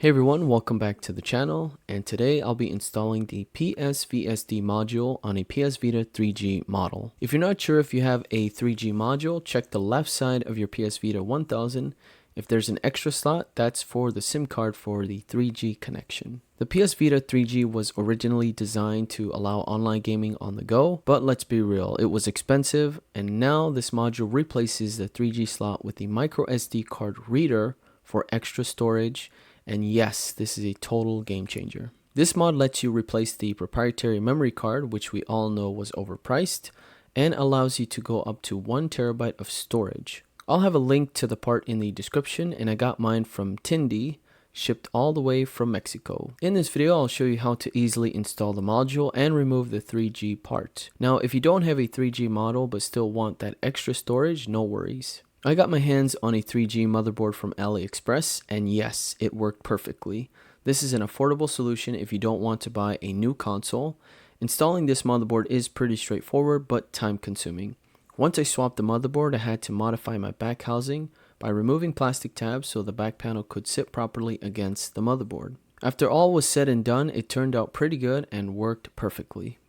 Hey everyone, welcome back to the channel, and today I'll be installing the PSVSD module on a PS Vita 3G model. If you're not sure if you have a 3G module, check the left side of your PS Vita 1000. If there's an extra slot, that's for the SIM card for the 3G connection. The PS Vita 3G was originally designed to allow online gaming on the go, but let's be real, it was expensive, and now this module replaces the 3G slot with the micro SD card reader for extra storage. And yes, this is a total game changer. This mod lets you replace the proprietary memory card, which we all know was overpriced, and allows you to go up to 1 terabyte of storage. I'll have a link to the part in the description, and I got mine from Tindy, shipped all the way from Mexico. In this video, I'll show you how to easily install the module and remove the 3G part. Now, if you don't have a 3G model but still want that extra storage, no worries. I got my hands on a 3G motherboard from AliExpress, and yes, it worked perfectly. This is an affordable solution if you don't want to buy a new console. Installing this motherboard is pretty straightforward but time consuming. Once I swapped the motherboard, I had to modify my back housing by removing plastic tabs so the back panel could sit properly against the motherboard. After all was said and done, it turned out pretty good and worked perfectly.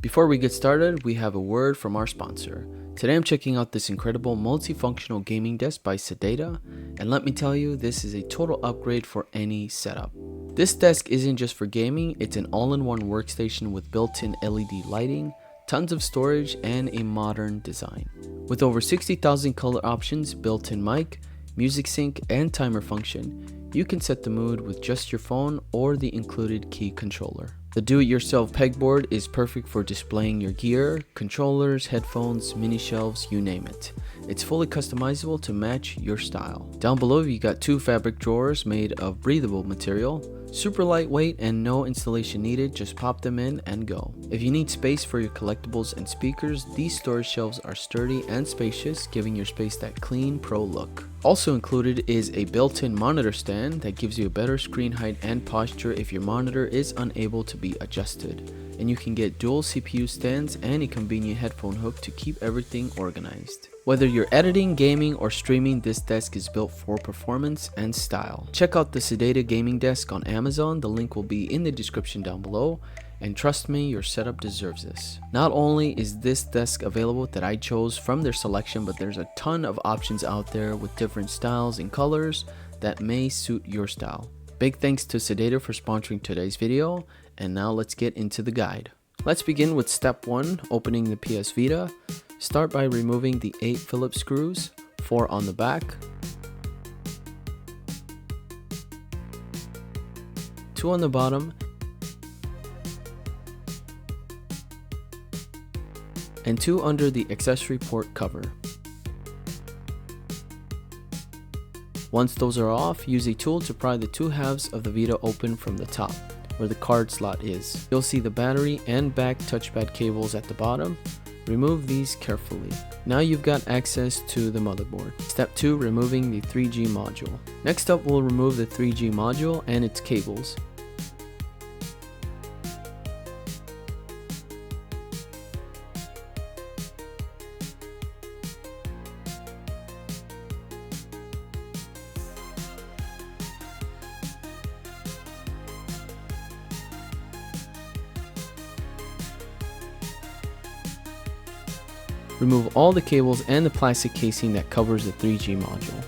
Before we get started, we have a word from our sponsor. Today I'm checking out this incredible multifunctional gaming desk by SEDETA, and let me tell you, this is a total upgrade for any setup. This desk isn't just for gaming, it's an all-in-one workstation with built-in LED lighting, tons of storage, and a modern design. With over 60,000 color options, built-in mic, music sync, and timer function, you can set the mood with just your phone or the included key controller. The do-it-yourself pegboard is perfect for displaying your gear, controllers, headphones, mini shelves, you name it. It's fully customizable to match your style. Down below you got 2 fabric drawers made of breathable material, super lightweight and no installation needed, just pop them in and go. If you need space for your collectibles and speakers, these storage shelves are sturdy and spacious, giving your space that clean pro look. Also included is a built-in monitor stand that gives you a better screen height and posture if your monitor is unable to be adjusted. And you can get dual CPU stands and a convenient headphone hook to keep everything organized. Whether you're editing, gaming, or streaming, this desk is built for performance and style. Check out the SEDETA gaming desk on Amazon, the link will be in the description down below. And trust me, your setup deserves this. Not only is this desk available that I chose from their selection, but there's a ton of options out there with different styles and colors that may suit your style. Big thanks to SEDETA for sponsoring today's video, and now let's get into the guide. Let's begin with step 1, opening the PS Vita. Start by removing the 8 Phillips screws, 4 on the back, 2 on the bottom, and 2 under the accessory port cover. Once those are off, use a tool to pry the 2 halves of the Vita open from the top, where the card slot is. You'll see the battery and back touchpad cables at the bottom. Remove these carefully. Now you've got access to the motherboard. Step 2, removing the 3G module. Next up, we'll remove the 3G module and its cables. Remove all the cables and the plastic casing that covers the 3G module.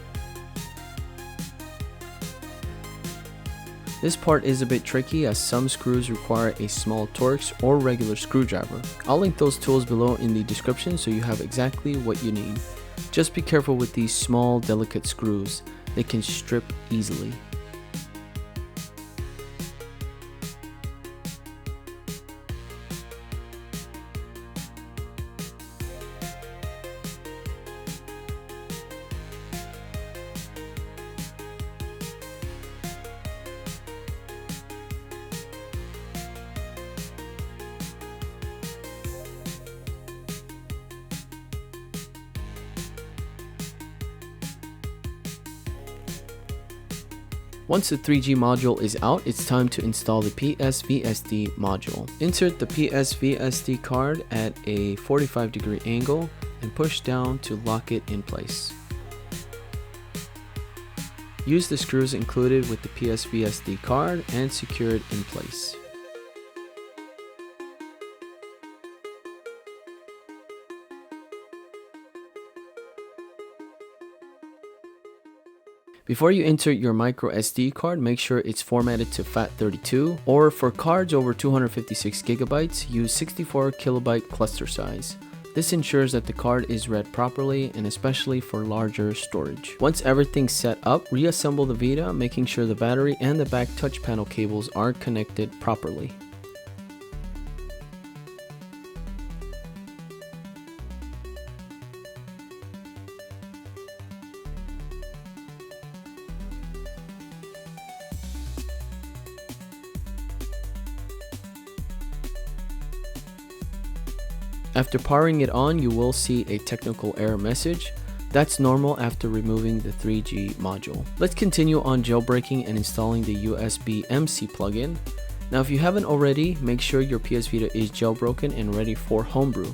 This part is a bit tricky as some screws require a small Torx or regular screwdriver. I'll link those tools below in the description so you have exactly what you need. Just be careful with these small, delicate screws. They can strip easily. Once the 3G module is out, it's time to install the PSVSD module. Insert the PSVSD card at a 45-degree angle and push down to lock it in place. Use the screws included with the PSVSD card and secure it in place. Before you insert your micro SD card, make sure it's formatted to FAT32, or for cards over 256 gigabytes, use 64 kilobyte cluster size. This ensures that the card is read properly, and especially for larger storage. Once everything's set up, reassemble the Vita, making sure the battery and the back touch panel cables are connected properly. After powering it on, you will see a technical error message. That's normal after removing the 3G module. Let's continue on jailbreaking and installing the USBMC plugin. Now, if you haven't already, make sure your PS Vita is jailbroken and ready for homebrew.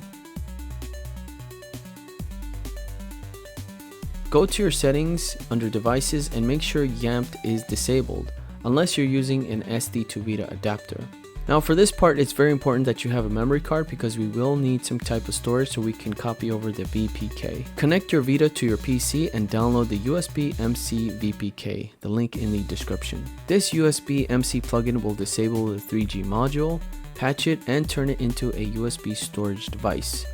Go to your settings under devices and make sure YAMT is disabled, unless you're using an SD to Vita adapter. Now for this part, it's very important that you have a memory card because we will need some type of storage so we can copy over the VPK. Connect your Vita to your PC and download the USBMC VPK, the link in the description. This USBMC plugin will disable the 3G module, patch it, and turn it into a USB storage device.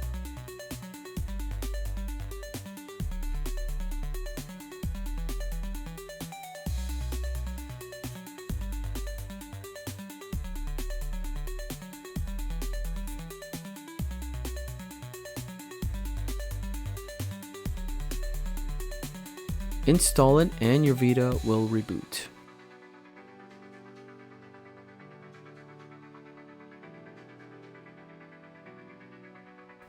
Install it and your Vita will reboot.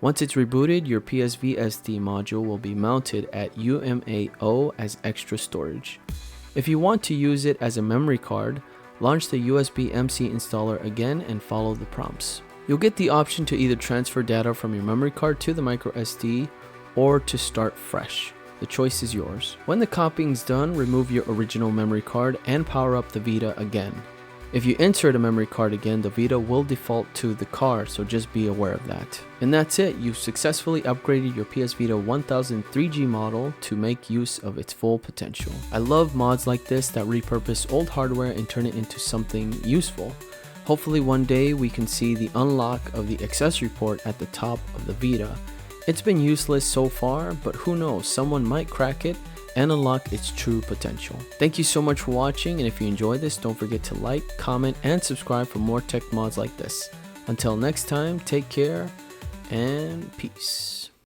Once it's rebooted, your PSVSD module will be mounted at UMAO as extra storage. If you want to use it as a memory card, launch the USBMC installer again and follow the prompts. You'll get the option to either transfer data from your memory card to the micro SD or to start fresh. The choice is yours. When the copying's done, remove your original memory card and power up the Vita again. If you insert a memory card again, the Vita will default to the card, so just be aware of that. And that's it, you've successfully upgraded your PS Vita 1000 3G model to make use of its full potential. I love mods like this that repurpose old hardware and turn it into something useful. Hopefully one day we can see the unlock of the accessory port at the top of the Vita. It's been useless so far, but who knows, someone might crack it and unlock its true potential. Thank you so much for watching, and if you enjoyed this, don't forget to like, comment, and subscribe for more tech mods like this. Until next time, take care and peace.